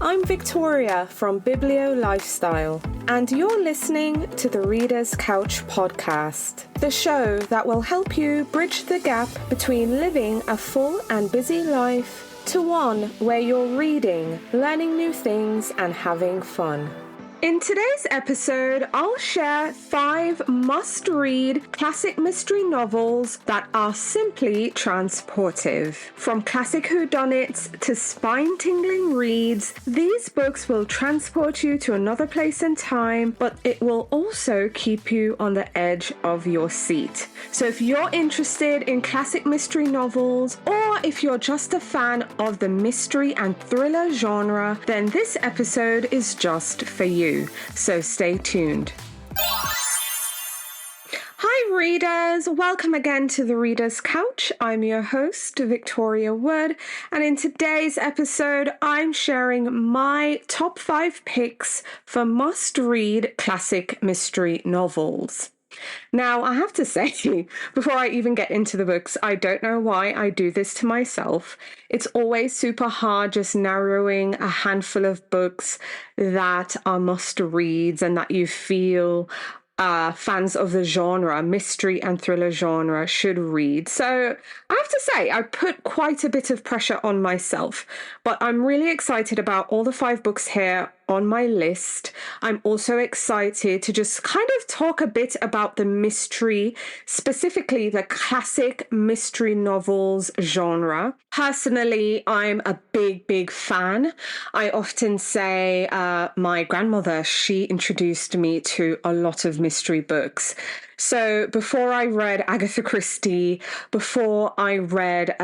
I'm Victoria from Biblio Lifestyle, and you're listening to the Reader's Couch podcast, the show that will help you bridge the gap between living a full and busy life to one where you're reading, learning new things, and having fun. In today's episode, I'll share 5 must-read classic mystery novels that are simply transportive. From classic whodunits to spine-tingling reads, these books will transport you to another place and time, but it will also keep you on the edge of your seat. So if you're interested in classic mystery novels, or if you're just a fan of the mystery and thriller genre, then this episode is just for you. So stay tuned. Hi readers, welcome again to the Reader's Couch. I'm your host, Victoria Wood, and in today's episode, I'm sharing my top 5 picks for must-read classic mystery novels. Now, I have to say, before I even get into the books, I don't know why I do this to myself. It's always super hard just narrowing a handful of books that are must-reads and that you feel fans of the genre, mystery and thriller genre, should read. So I have to say, I put quite a bit of pressure on myself, but I'm really excited about all the 5 books here on my list. I'm also excited to just kind of talk a bit about the mystery, specifically the classic mystery novels genre. Personally, I'm a big fan. I often say my grandmother, she introduced me to a lot of mystery books. So before I read Agatha Christie, before I read,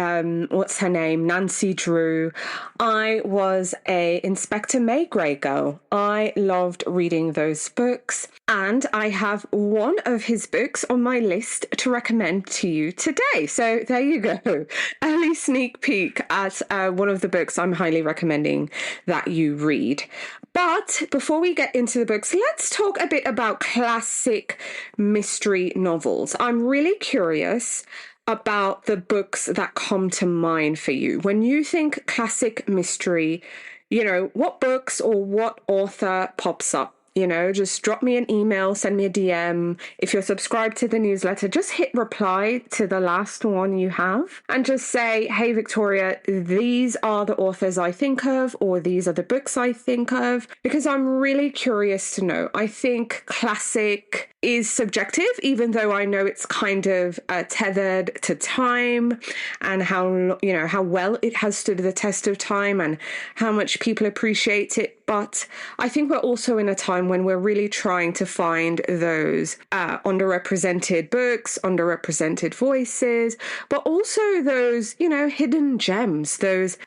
what's her name, Nancy Drew, I was a Inspector Maygrey girl. I loved reading those books, and I have one of his books on my list to recommend to you today. So there you go, early sneak peek at one of the books I'm highly recommending that you read. But before we get into the books, let's talk a bit about classic mystery novels. I'm really curious about the books that come to mind for you. When you think classic mystery, you know, what books or what author pops up? You know, just drop me an email, send me a DM. If you're subscribed to the newsletter, just hit reply to the last one you have and just say, hey, Victoria, these are the authors I think of, or these are the books I think of, because I'm really curious to know. I think classic is subjective, even though I know it's kind of tethered to time and how well it has stood the test of time and how much people appreciate it. But I think we're also in a time when we're really trying to find those underrepresented books, underrepresented voices, but also those, hidden gems, those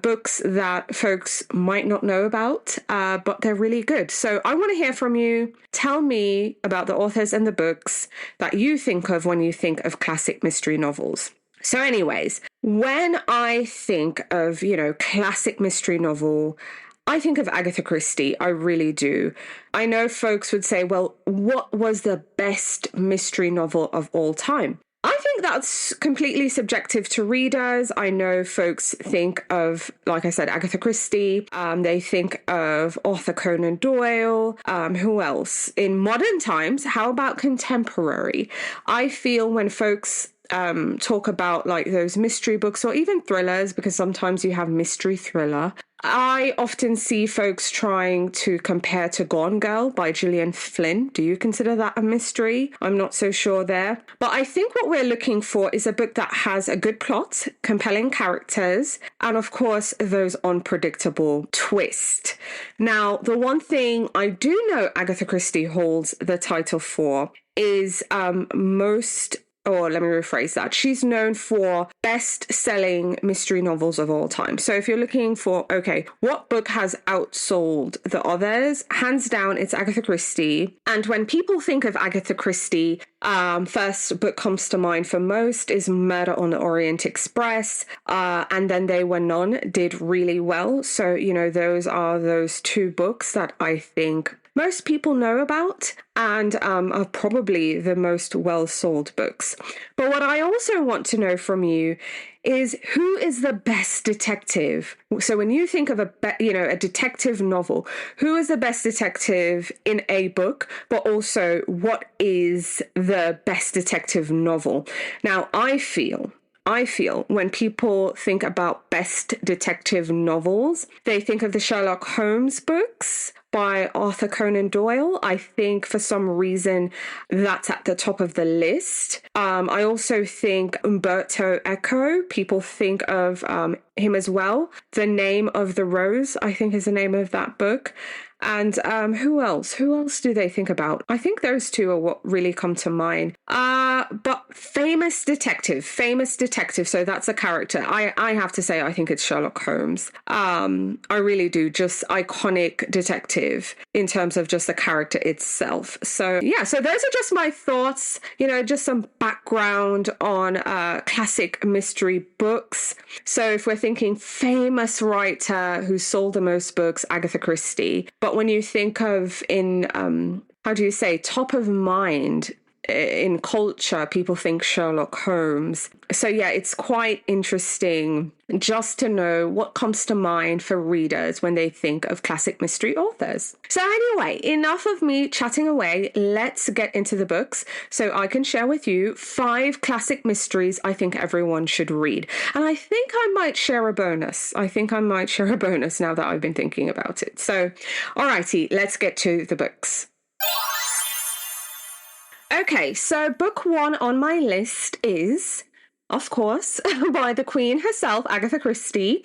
books that folks might not know about, but they're really good. So I want to hear from you. Tell me about the authors and the books that you think of when you think of classic mystery novels. So anyways, when I think of, classic mystery novel, I think of Agatha Christie. I really do. I know folks would say, well, what was the best mystery novel of all time? I think that's completely subjective to readers. I know folks think of, like I said, Agatha Christie. They think of Arthur Conan Doyle. Who else? In modern times, how about contemporary? I feel when folks talk about like those mystery books or even thrillers, because sometimes you have mystery thriller, I often see folks trying to compare to Gone Girl by Gillian Flynn. Do you consider that a mystery? I'm not so sure there. But I think what we're looking for is a book that has a good plot, compelling characters, and of course, those unpredictable twists. Now, the one thing I do know Agatha Christie holds the title for is let me rephrase that. She's known for best-selling mystery novels of all time. So if you're looking for, okay, what book has outsold the others? Hands down, it's Agatha Christie. And when people think of Agatha Christie, first book comes to mind for most is Murder on the Orient Express. And then They Were None did really well. So, those are those 2 books that I think most people know about and are probably the most well-sold books. But what I also want to know from you is, who is the best detective? So when you think of a detective novel, who is the best detective in a book, but also what is the best detective novel? Now, I feel when people think about best detective novels, they think of the Sherlock Holmes books by Arthur Conan Doyle. I think for some reason that's at the top of the list. I also think Umberto Eco, people think of him as well. The Name of the Rose, I think, is the name of that book. And who else? Who else do they think about? I think those two are what really come to mind. But famous detective. So that's a character. I have to say, I think it's Sherlock Holmes. I really do. Just iconic detective in terms of just the character itself. So yeah, so those are just my thoughts, just some background on classic mystery books. So if we're thinking famous writer who sold the most books, Agatha Christie. But when you think of top of mind in culture, people think Sherlock Holmes. So yeah, it's quite interesting just to know what comes to mind for readers when they think of classic mystery authors. So anyway, enough of me chatting away. Let's get into the books so I can share with you 5 classic mysteries I think everyone should read. And I think I might share a bonus. now that I've been thinking about it. So, alrighty, let's get to the books. Okay, so book 1 on my list is, of course, by the Queen herself, Agatha Christie.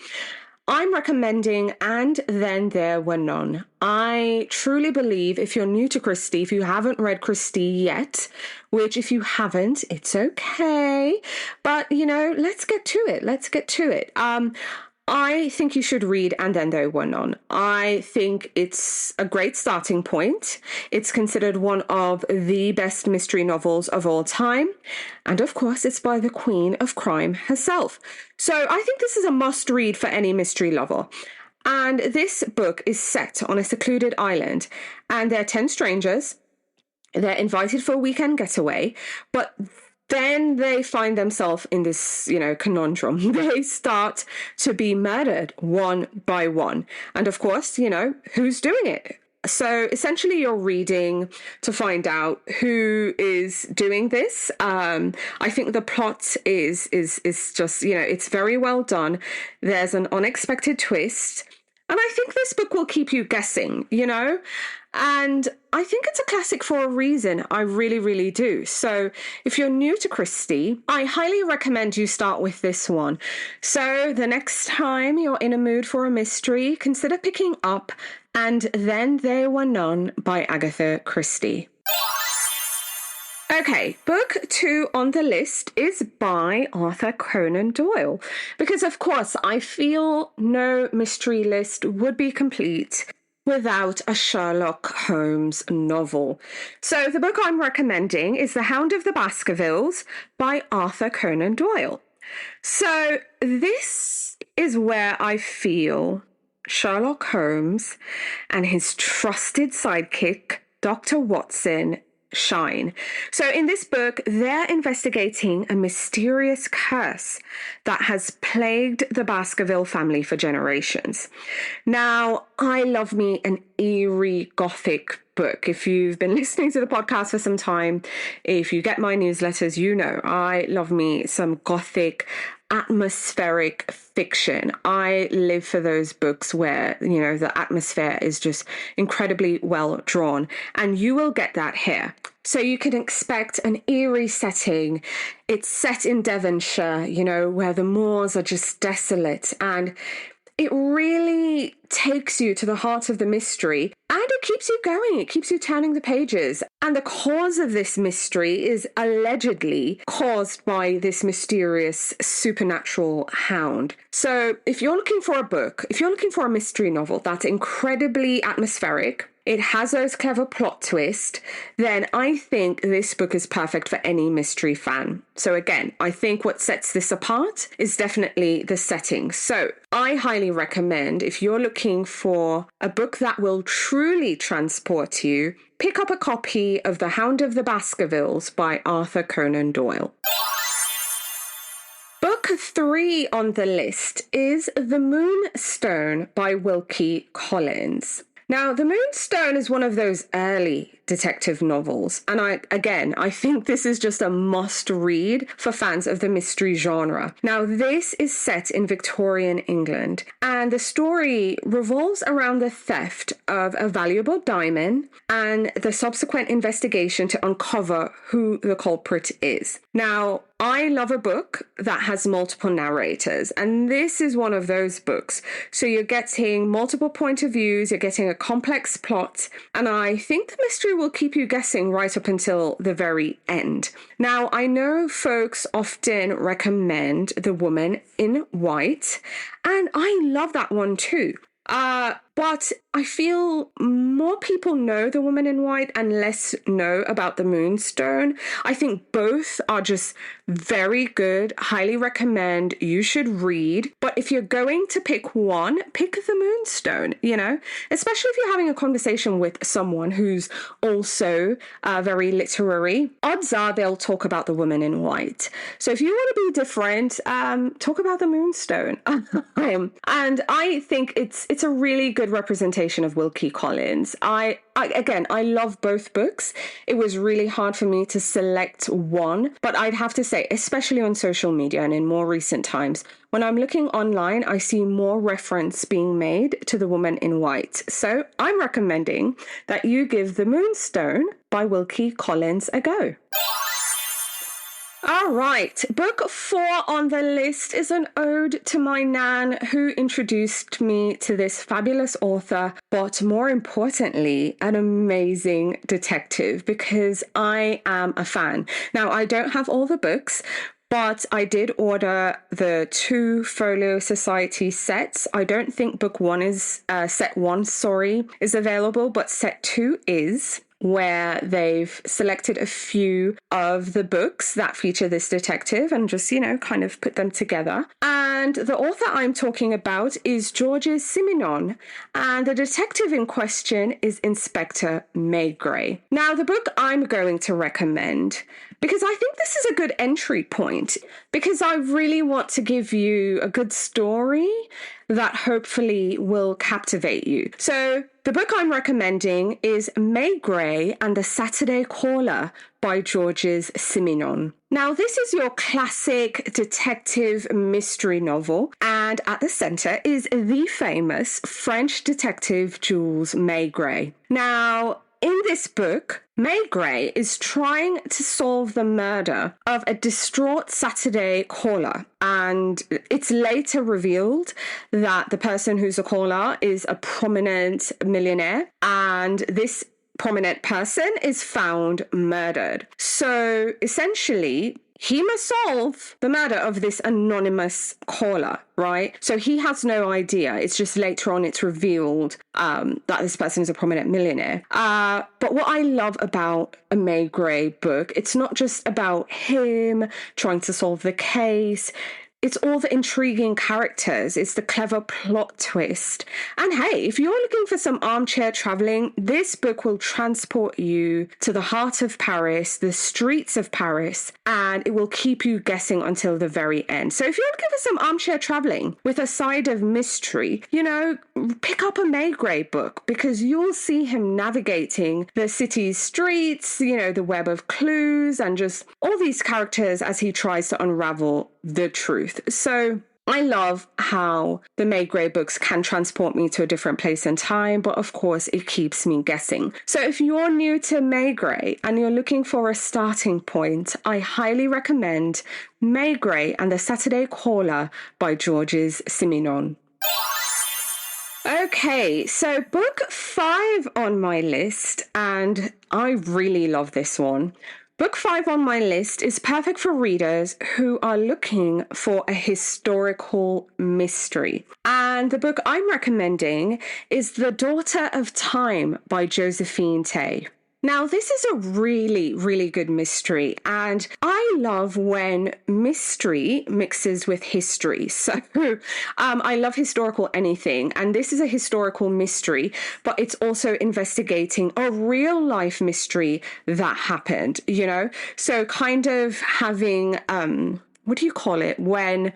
I'm recommending And Then There Were None. I truly believe, if you're new to Christie, if you haven't read Christie yet, which if you haven't, it's okay. But, let's get to it. I think you should read And Then There Were None. I think it's a great starting point. It's considered one of the best mystery novels of all time. And of course, it's by the Queen of Crime herself. So I think this is a must-read for any mystery lover. And this book is set on a secluded island. And there are 10 strangers. They're invited for a weekend getaway. But then they find themselves in this, conundrum. They start to be murdered one by one. And of course, who's doing it? So essentially you're reading to find out who is doing this. I think the plot is just, it's very well done. There's an unexpected twist. And I think this book will keep you guessing, And I think it's a classic for a reason. I really, really do. So if you're new to Christie, I highly recommend you start with this one. So the next time you're in a mood for a mystery, consider picking up And Then There Were None by Agatha Christie. Okay, book 2 on the list is by Arthur Conan Doyle, because of course I feel no mystery list would be complete without a Sherlock Holmes novel. So the book I'm recommending is The Hound of the Baskervilles by Arthur Conan Doyle. So this is where I feel Sherlock Holmes and his trusted sidekick, Dr. Watson, shine. So in this book, they're investigating a mysterious curse that has plagued the Baskerville family for generations. Now, I love me an eerie Gothic book. If you've been listening to the podcast for some time, if you get my newsletters, I love me some Gothic atmospheric fiction. I live for those books where, the atmosphere is just incredibly well drawn, and you will get that here. So you can expect an eerie setting. It's set in Devonshire, where the moors are just desolate, and it really takes you to the heart of the mystery, and it keeps you going. It keeps you turning the pages. And the cause of this mystery is allegedly caused by this mysterious supernatural hound. So if you're looking for a mystery novel that's incredibly atmospheric, it has those clever plot twists, then I think this book is perfect for any mystery fan. So again, I think what sets this apart is definitely the setting. So I highly recommend, if you're looking for a book that will truly transport you, pick up a copy of The Hound of the Baskervilles by Arthur Conan Doyle. Book 3 on the list is The Moonstone by Wilkie Collins. Now, The Moonstone is one of those early detective novels, and I think this is just a must read for fans of the mystery genre. Now, this is set in Victorian England, and the story revolves around the theft of a valuable diamond and the subsequent investigation to uncover who the culprit is. Now, I love a book that has multiple narrators, and this is one of those books. So you're getting multiple point of views, you're getting a complex plot, and I think the mystery will keep you guessing right up until the very end. Now, I know folks often recommend The Woman in White, and I love that one too. But I feel more people know The Woman in White and less know about The Moonstone. I think both are just very good, highly recommend, you should read. But if you're going to pick one, pick The Moonstone, especially if you're having a conversation with someone who's also very literary. Odds are they'll talk about The Woman in White. So if you want to be different, talk about The Moonstone. And I think it's a really good representation of Wilkie Collins. I love both books. It was really hard for me to select one, but I'd have to say, especially on social media and in more recent times, when I'm looking online, I see more reference being made to The Woman in White. So I'm recommending that you give The Moonstone by Wilkie Collins a go. All right, book 4 on the list is an ode to my nan who introduced me to this fabulous author, but more importantly, an amazing detective, because I am a fan. Now, I don't have all the books, but I did order the 2 Folio Society sets. I don't think book 1 is, set 1, is available, but set 2 is, where they've selected a few of the books that feature this detective and just, kind of put them together. And the author I'm talking about is Georges Simenon, and the detective in question is Inspector Maigret. Now, the book I'm going to recommend, because I think this is a good entry point, because I really want to give you a good story that hopefully will captivate you. So the book I'm recommending is Maigret and the Saturday Caller by Georges Simenon. Now, this is your classic detective mystery novel, and at the center is the famous French detective Jules Maigret. Now, in this book, Maigret is trying to solve the murder of a distraught Saturday caller, and it's later revealed that the person who's a caller is a prominent millionaire, and this prominent person is found murdered. So essentially, he must solve the murder of this anonymous caller, right? So he has no idea. It's just later on it's revealed that this person is a prominent millionaire. But what I love about a Maigret book, it's not just about him trying to solve the case. It's all the intriguing characters. It's the clever plot twist. And hey, if you're looking for some armchair traveling, this book will transport you to the heart of Paris, the streets of Paris, and it will keep you guessing until the very end. So if you're looking for some armchair traveling with a side of mystery, pick up a Maigret book, because you'll see him navigating the city's streets, the web of clues, and just all these characters as he tries to unravel the truth. So I love how the Maigret books can transport me to a different place and time, but of course it keeps me guessing. So if you're new to Maigret and you're looking for a starting point, I highly recommend Maigret and the Saturday Caller by Georges Simenon. Okay, so book 5 on my list, and I really love this one. Book 5 on my list is perfect for readers who are looking for a historical mystery. And the book I'm recommending is The Daughter of Time by Josephine Tey. Now, this is a really, really good mystery, and I love when mystery mixes with history. So I love historical anything, and this is a historical mystery, but it's also investigating a real life mystery that happened, you know? So kind of having, what do you call it? When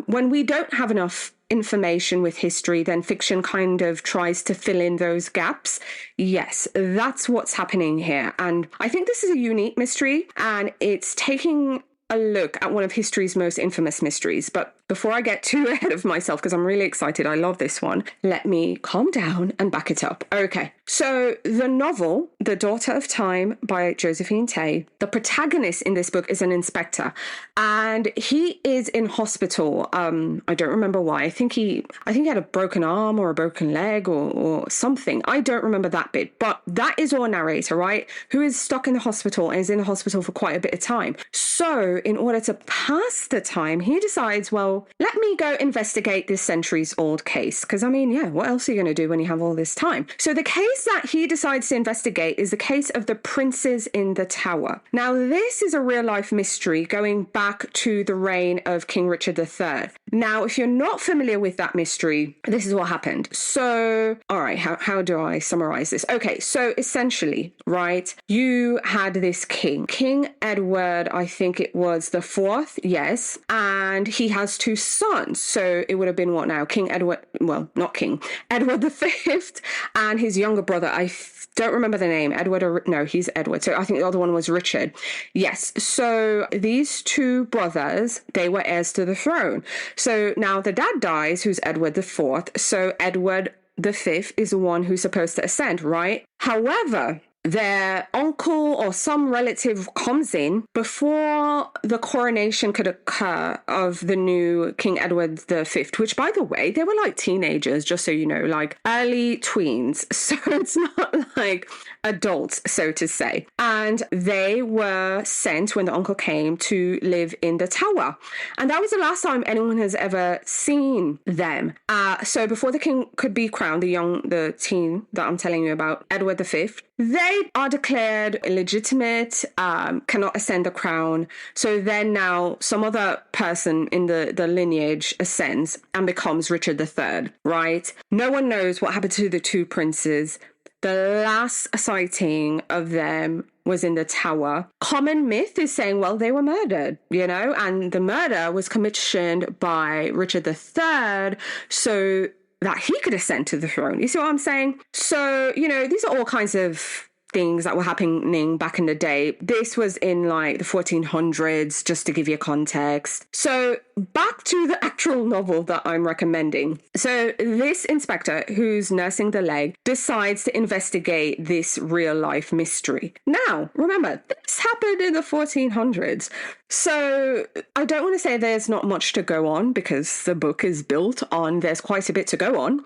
we don't have enough information with history, then fiction kind of tries to fill in those gaps. Yes, that's what's happening here. And I think this is a unique mystery, and it's taking a look at one of history's most infamous mysteries. But before I get too ahead of myself, because I'm really excited, I love this one, let me calm down and back it up. Okay, so the novel, The Daughter of Time by Josephine Tey, the protagonist in this book is an inspector, and he is in hospital. I don't remember why. I think he had a broken arm or a broken leg or something. I don't remember that bit, but that is our narrator, right? Who is stuck in the hospital and is in the hospital for quite a bit of time. So in order to pass the time, he decides, well, let me go investigate this centuries-old case. Because, I mean, yeah, what else are you going to do when you have all this time? So the case that he decides to investigate is the case of the princes in the tower. Now, this is a real-life mystery going back to the reign of King Richard III. Now, if you're not familiar with that mystery, this is what happened. So, all right, how do I summarize this? Okay, so essentially, right, you had this king, King Edward, I think it was the fourth, yes, and he has two sons. So it would have been what now? King Edward, well, not King, Edward the Fifth, and his younger brother, I don't remember the name, Edward, or no, he's Edward. So I think the other one was Richard. Yes, so these two brothers, they were heirs to the throne. So now the dad dies, who's Edward the Fourth. So Edward the Fifth is the one who's supposed to ascend, right? However, their uncle or some relative comes in before the coronation could occur of the new King Edward V, which, by the way, they were like teenagers, just so you know, like early tweens. So it's not like adults, so to say. And they were sent, when the uncle came, to live in the tower. And that was the last time anyone has ever seen them. So before the king could be crowned, the teen that I'm telling you about, Edward V, they are declared illegitimate, cannot ascend the crown. So then now some other person in the lineage ascends and becomes Richard III, right? No one knows what happened to the two princes. The last sighting of them was in the tower. Common myth is saying, well, they were murdered, you know, and the murder was commissioned by Richard III, so that he could ascend to the throne. You see what I'm saying? So, you know, these are all kinds of things that were happening back in the day. This was in like the 1400s, just to give you context. So back to the actual novel that I'm recommending. So this inspector who's nursing the leg decides to investigate this real life mystery. Now, remember, this happened in the 1400s. So I don't want to say there's not much to go on, because the book is built on there's quite a bit to go on.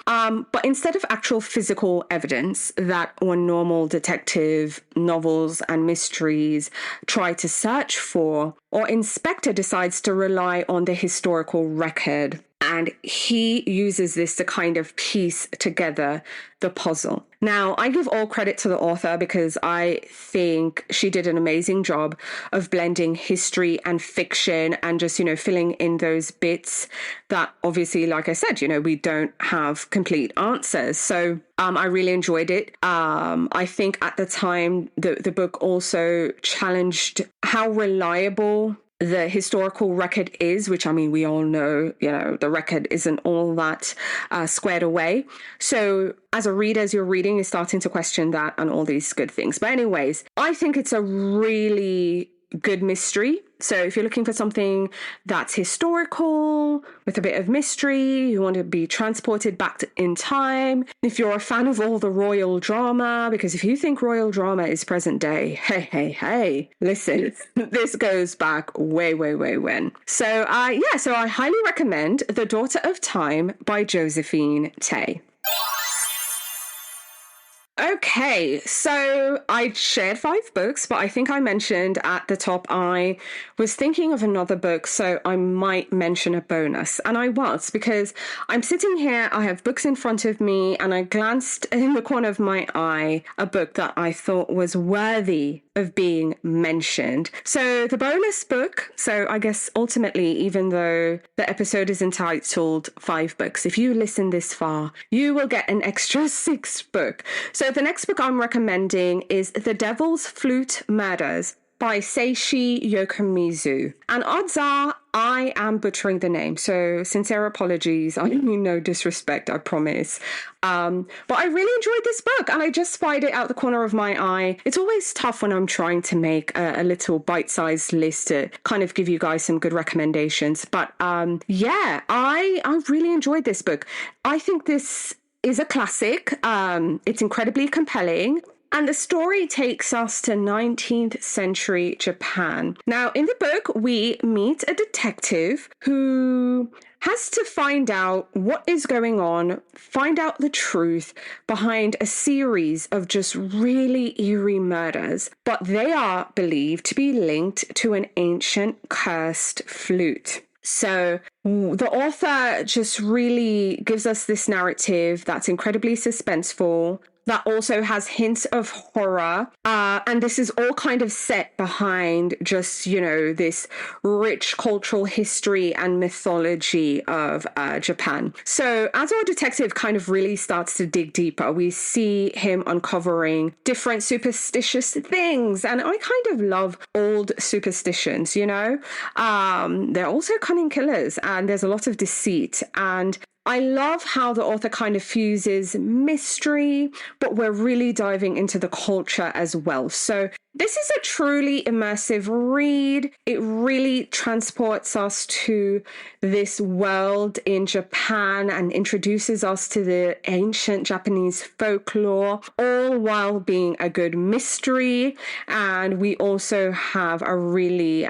But instead of actual physical evidence that one normal detective novels and mysteries try to search for, our inspector decides to rely on the historical record. And he uses this to kind of piece together the puzzle. Now, I give all credit to the author because I think she did an amazing job of blending history and fiction and just, you know, filling in those bits that obviously, like I said, you know, we don't have complete answers. So I really enjoyed it. I think at the time, the book also challenged how reliable the historical record is, which, I mean, we all know, you know, the record isn't all that squared away. So as a reader, as you're reading, you're starting to question that and all these good things. But anyways, I think it's a really good mystery. So if you're looking for something that's historical with a bit of mystery, you want to be transported back in time. If you're a fan of all the royal drama, because if you think royal drama is present day, hey, listen, this goes back way when. So so I highly recommend The Daughter of Time by Josephine Tey. Okay, so I shared 5 books, but I think I mentioned at the top I was thinking of another book, so I might mention a bonus. And I was, because I'm sitting here, I have books in front of me, and I glanced in the corner of my eye a book that I thought was worthy of being mentioned. So the bonus book, so I guess ultimately, even though the episode is entitled 5 books, if you listen this far, you will get an extra 6th book. So the next book I'm recommending is The Devil's Flute Murders by Seishi Yokomizo. And odds are I am butchering the name, so sincere apologies. I mean no disrespect, I promise. But I really enjoyed this book, and I just spied it out the corner of my eye. It's always tough when I'm trying to make a little bite-sized list to kind of give you guys some good recommendations. But yeah, I really enjoyed this book. I think this is a classic. It's incredibly compelling. And the story takes us to 19th century Japan. Now, in the book, we meet a detective who has to find out what is going on, find out the truth behind a series of just really eerie murders. But they are believed to be linked to an ancient cursed flute. So the author just really gives us this narrative that's incredibly suspenseful, that also has hints of horror. And this is all kind of set behind just, this rich cultural history and mythology of Japan. So as our detective kind of really starts to dig deeper, we see him uncovering different superstitious things. And I kind of love old superstitions, They're also cunning killers, and there's a lot of deceit. And I love how the author kind of fuses mystery, but we're really diving into the culture as well. So this is a truly immersive read. It really transports us to this world in Japan and introduces us to the ancient Japanese folklore, all while being a good mystery. And we also have a really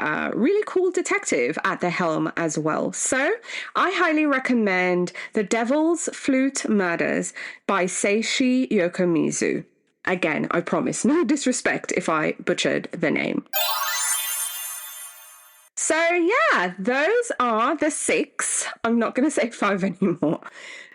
cool detective at the helm as well. So I highly recommend The Devil's Flute Murders by Seishi Yokomizo. Again, I promise, no disrespect if I butchered the name. So yeah, those are the 6. I'm not going to say 5 anymore.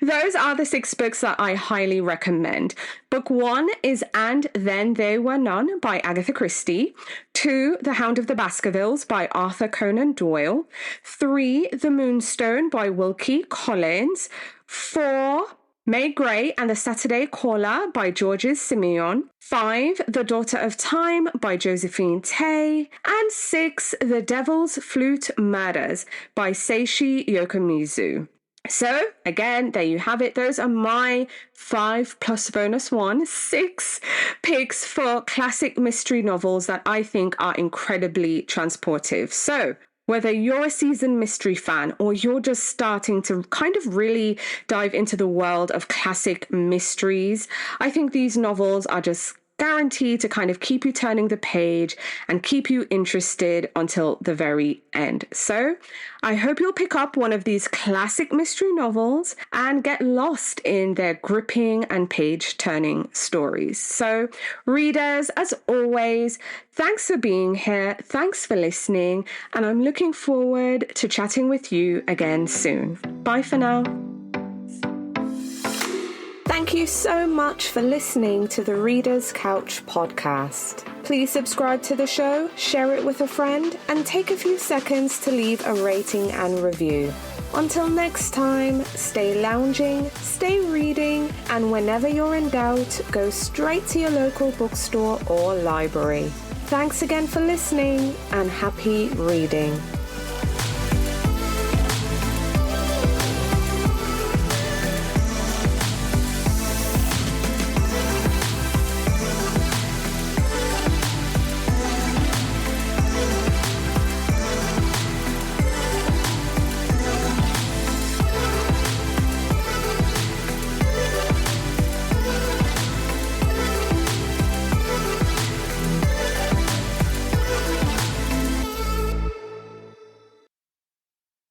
Those are the 6 books that I highly recommend. Book 1 is And Then There Were None by Agatha Christie. 2, The Hound of the Baskervilles by Arthur Conan Doyle. 3, The Moonstone by Wilkie Collins. 4, May Gray and the Saturday Caller by Georges Simeon. 5, The Daughter of Time by Josephine Tey. And 6, The Devil's Flute Murders by Seishi Yokomizo. So, again, there you have it. Those are my 5 plus bonus 1, 6 picks for classic mystery novels that I think are incredibly transportive. So, whether you're a seasoned mystery fan or you're just starting to kind of really dive into the world of classic mysteries, I think these novels are just guaranteed to kind of keep you turning the page and keep you interested until the very end. So I hope you'll pick up one of these classic mystery novels and get lost in their gripping and page-turning stories. So readers, as always, thanks for being here, thanks for listening, and I'm looking forward to chatting with you again soon. Bye for now. Thank you so much for listening to the Reader's Couch podcast. Please subscribe to the show, share it with a friend, and take a few seconds to leave a rating and review. Until next time, stay lounging, stay reading, and whenever you're in doubt, go straight to your local bookstore or library. Thanks again for listening, and happy reading.